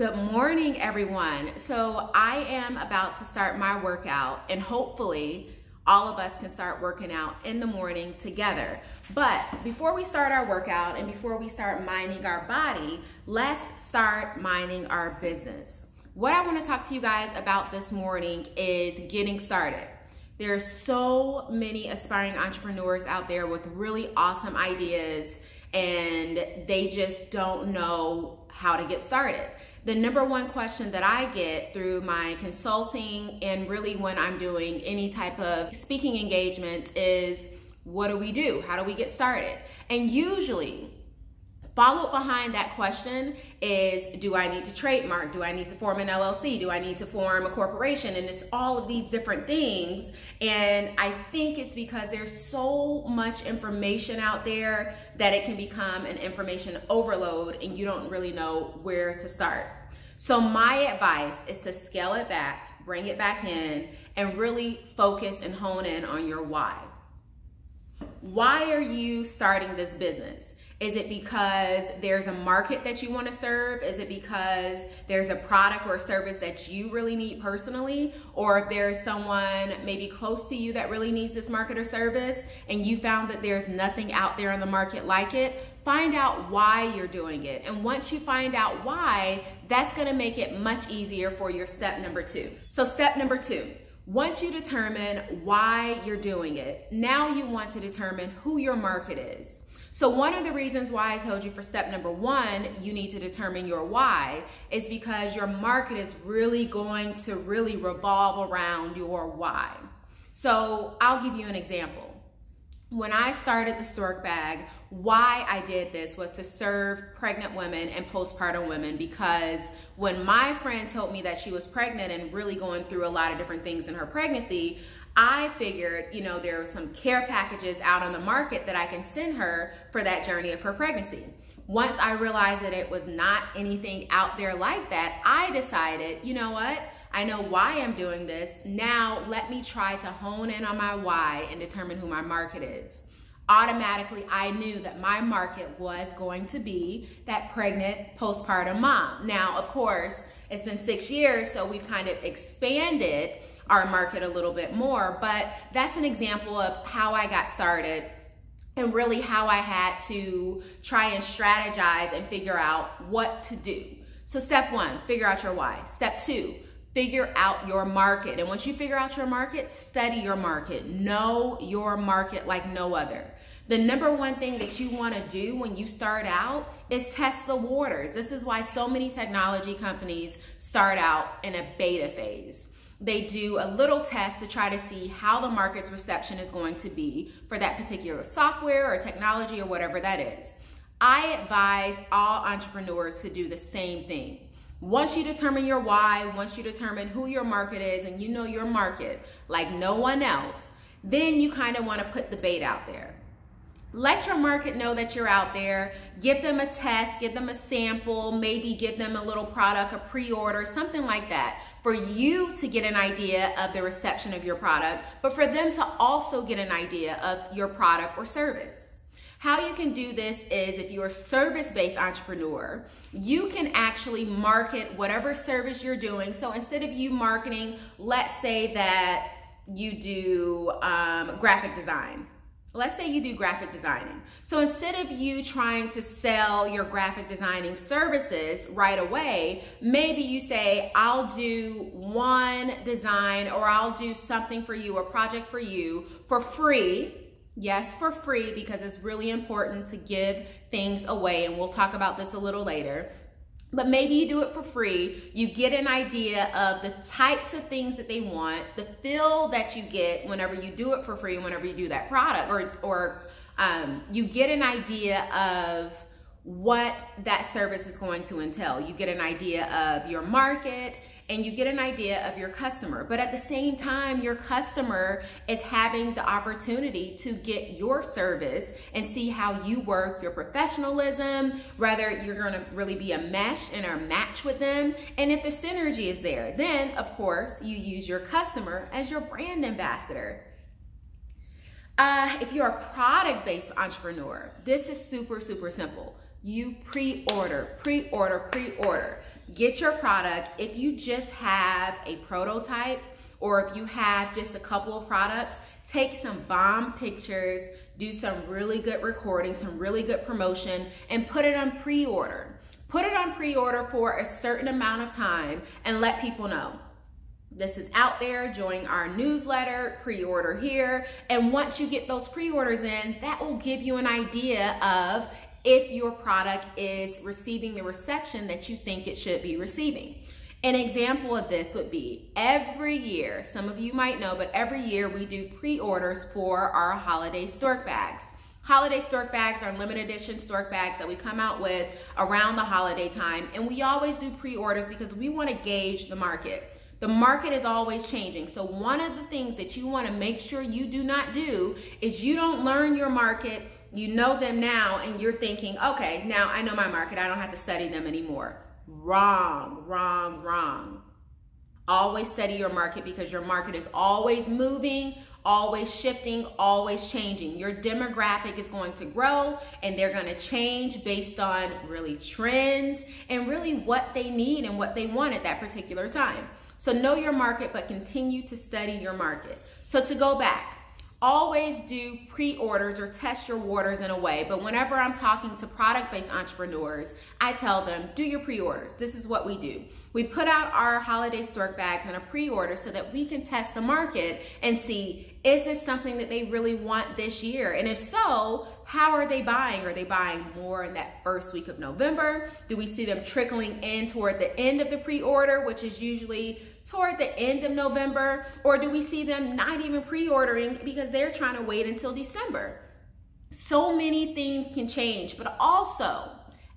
Good morning, everyone. So I am about to start my workout, and hopefully all of us can start working out in the morning together. But before we start our workout and before we start minding our body, let's start minding our business. What I want to talk to you guys about this morning is getting started. There's so many aspiring entrepreneurs out there with really awesome ideas, and they just don't know how to get started. The number one question that I get through my consulting and really when I'm doing any type of speaking engagements is, what do we do? How do we get started? And usually, followed behind that question is, do I need to trademark? Do I need to form an LLC? Do I need to form a corporation? And it's all of these different things. And I think it's because there's so much information out there that it can become an information overload and you don't really know where to start. So my advice is to scale it back, bring it back in, and really focus and hone in on your why. Why are you starting this business? Is it because there's a market that you want to serve? Is it because there's a product or a service that you really need personally? Or if there's someone maybe close to you that really needs this market or service and you found that there's nothing out there on the market like it, find out why you're doing it. And once you find out why, that's going to make it much easier for your step number two. So step number two. Once you determine why you're doing it, now you want to determine who your market is. So one of the reasons why I told you for step number one, you need to determine your why, is because your market is really going to revolve around your why. So I'll give you an example. When I started the Stork Bag, why I did this was to serve pregnant women and postpartum women, because when my friend told me that she was pregnant and really going through a lot of different things in her pregnancy, I figured, there are some care packages out on the market that I can send her for that journey of her pregnancy. Once I realized that it was not anything out there like that, I decided, you know what? I know why I'm doing this. Now let me try to hone in on my why and determine who my market is. Automatically, I knew that my market was going to be that pregnant postpartum mom. Now, of course, it's been 6 years, so we've kind of expanded our market a little bit more, but that's an example of how I got started and really how I had to try and strategize and figure out what to do. So step one, figure out your why. Step two, figure out your market. And once you figure out your market, study your market. Know your market like no other. The number one thing that you want to do when you start out is test the waters. This is why so many technology companies start out in a beta phase. They do a little test to try to see how the market's reception is going to be for that particular software or technology or whatever that is. I advise all entrepreneurs to do the same thing. Once you determine your why, once you determine who your market is and you know your market like no one else, then you kind of want to put the bait out there. Let your market know that you're out there. Give them a test, give them a sample, maybe give them a little product, a pre-order, something like that, for you to get an idea of the reception of your product, but for them to also get an idea of your product or service. How you can do this is, if you're a service-based entrepreneur, you can actually market whatever service you're doing. So instead of you marketing, let's say that you do graphic design. Let's say you do graphic designing. So instead of you trying to sell your graphic designing services right away, maybe you say, I'll do one design or I'll do something for you, a project for you for free. Yes, for free, because it's really important to give things away, and we'll talk about this a little later. But maybe you do it for free. You get an idea of the types of things that they want, the feel that you get whenever you do it for free, whenever you do that product, or you get an idea of what that service is going to entail. You get an idea of your market and you get an idea of your customer. But at the same time, your customer is having the opportunity to get your service and see how you work, your professionalism, whether you're gonna really be a mesh and a match with them. And if the synergy is there, then of course you use your customer as your brand ambassador. If you're a product-based entrepreneur, this is super, super simple. You pre-order. get your product. If you just have a prototype, or if you have just a couple of products, take some bomb pictures, do some really good recording, some really good promotion, and put it on pre-order. Put it on pre-order for a certain amount of time and let people know. This is out there, join our newsletter, pre-order here. And once you get those pre-orders in, that will give you an idea of if your product is receiving the reception that you think it should be receiving. An example of this would be every year, some of you might know, but every year we do pre-orders for our holiday stork bags. Holiday stork bags are limited edition stork bags that we come out with around the holiday time. And we always do pre-orders because we want to gauge the market. The market is always changing. So one of the things that you want to make sure you do not do is you don't learn your market. You know them now and you're thinking, okay, now I know my market. I don't have to study them anymore. Wrong, wrong, wrong. Always study your market because your market is always moving, always shifting, always changing. Your demographic is going to grow and they're going to change based on really trends and really what they need and what they want at that particular time. So know your market, but continue to study your market. So to go back, always do pre-orders or test your waters in a way. But whenever I'm talking to product-based entrepreneurs, I tell them, do your pre-orders. This is what we do. We put out our holiday stork bags in a pre-order so that we can test the market and see, is this something that they really want this year? And if so, how are they buying? Are they buying more in that first week of November? Do we see them trickling in toward the end of the pre-order, which is usually toward the end of November? Or do we see them not even pre-ordering because they're trying to wait until December? So many things can change, but also,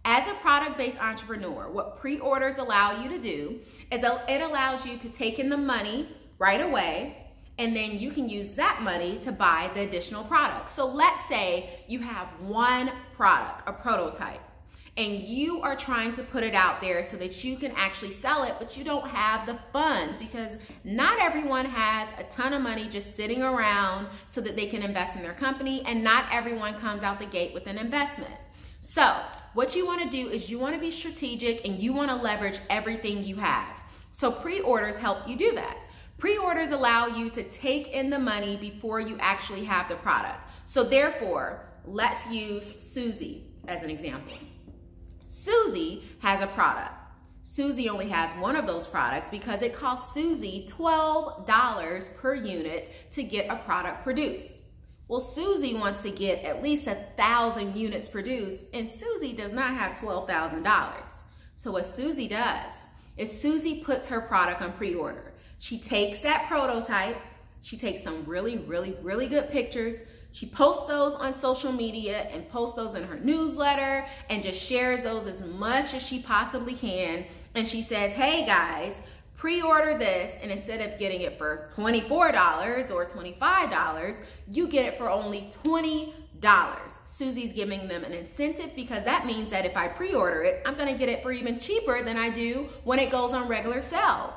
as a product-based entrepreneur, what pre-orders allow you to do is it allows you to take in the money right away, and then you can use that money to buy the additional products. So let's say you have one product, a prototype, and you are trying to put it out there so that you can actually sell it, but you don't have the funds because not everyone has a ton of money just sitting around so that they can invest in their company, and not everyone comes out the gate with an investment. So what you want to do is you want to be strategic and you want to leverage everything you have. So pre-orders help you do that. Pre-orders allow you to take in the money before you actually have the product. So therefore, let's use Susie as an example. Susie has a product. Susie only has one of those products because it costs Susie $12 per unit to get a product produced. Well, Susie wants to get at least 1,000 units produced, and Susie does not have $12,000. So what Susie does is Susie puts her product on pre-order. She takes that prototype, she takes some really good pictures, she posts those on social media and posts those in her newsletter and just shares those as much as she possibly can. And she says, hey guys, pre-order this, and instead of getting it for $24 or $25, you get it for only $20. Susie's giving them an incentive because that means that if I pre-order it, I'm gonna get it for even cheaper than I do when it goes on regular sale.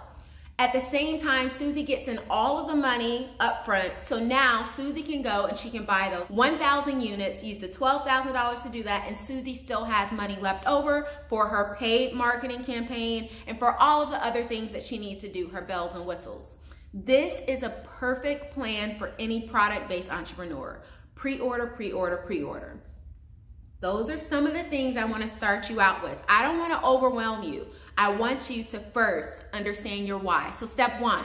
At the same time, Susie gets in all of the money up front, so now Susie can go and she can buy those 1,000 units, use the $12,000 to do that, and Susie still has money left over for her paid marketing campaign and for all of the other things that she needs to do, her bells and whistles. This is a perfect plan for any product-based entrepreneur. Pre-order, pre-order, pre-order. Those are some of the things I want to start you out with. I don't want to overwhelm you. I want you to first understand your why. So step one,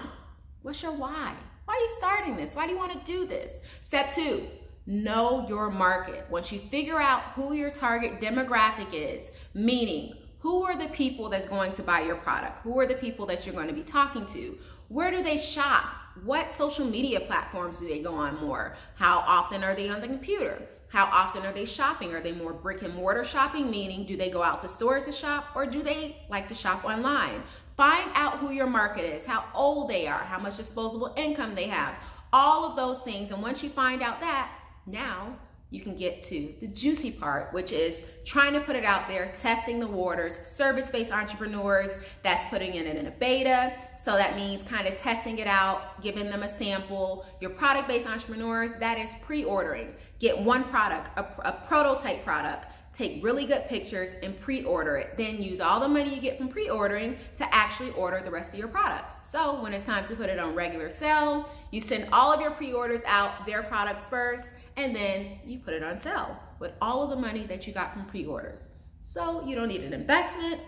what's your why? Why are you starting this? Why do you want to do this? Step two, know your market. Once you figure out who your target demographic is, meaning who are the people that's going to buy your product? Who are the people that you're going to be talking to? Where do they shop? What social media platforms do they go on more? How often are they on the computer? How often are they shopping? Are they more brick and mortar shopping, meaning do they go out to stores to shop, or do they like to shop online? Find out who your market is, how old they are, how much disposable income they have, all of those things. And once you find out that, now you can get to the juicy part, which is trying to put it out there, testing the waters. Service-based entrepreneurs, that's putting it in a beta. So that means kind of testing it out, giving them a sample. Your product-based entrepreneurs, that is pre-ordering. Get one product, a prototype product, take really good pictures and pre-order it. Then use all the money you get from pre-ordering to actually order the rest of your products. So when it's time to put it on regular sale, you send all of your pre-orders out, their products first, and then you put it on sale with all of the money that you got from pre-orders. So you don't need an investment.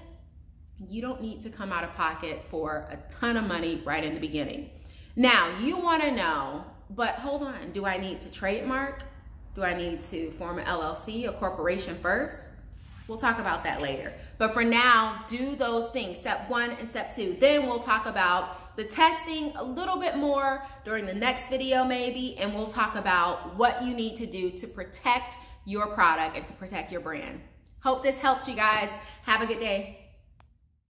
You don't need to come out of pocket for a ton of money right in the beginning. Now, you want to know, but hold on, do I need to trademark? Do I need to form an LLC, a corporation first? We'll talk about that later. But for now, do those things, step 1 and step 2. Then we'll talk about the testing a little bit more during the next video maybe, and we'll talk about what you need to do to protect your product and to protect your brand. Hope this helped you guys. Have a good day.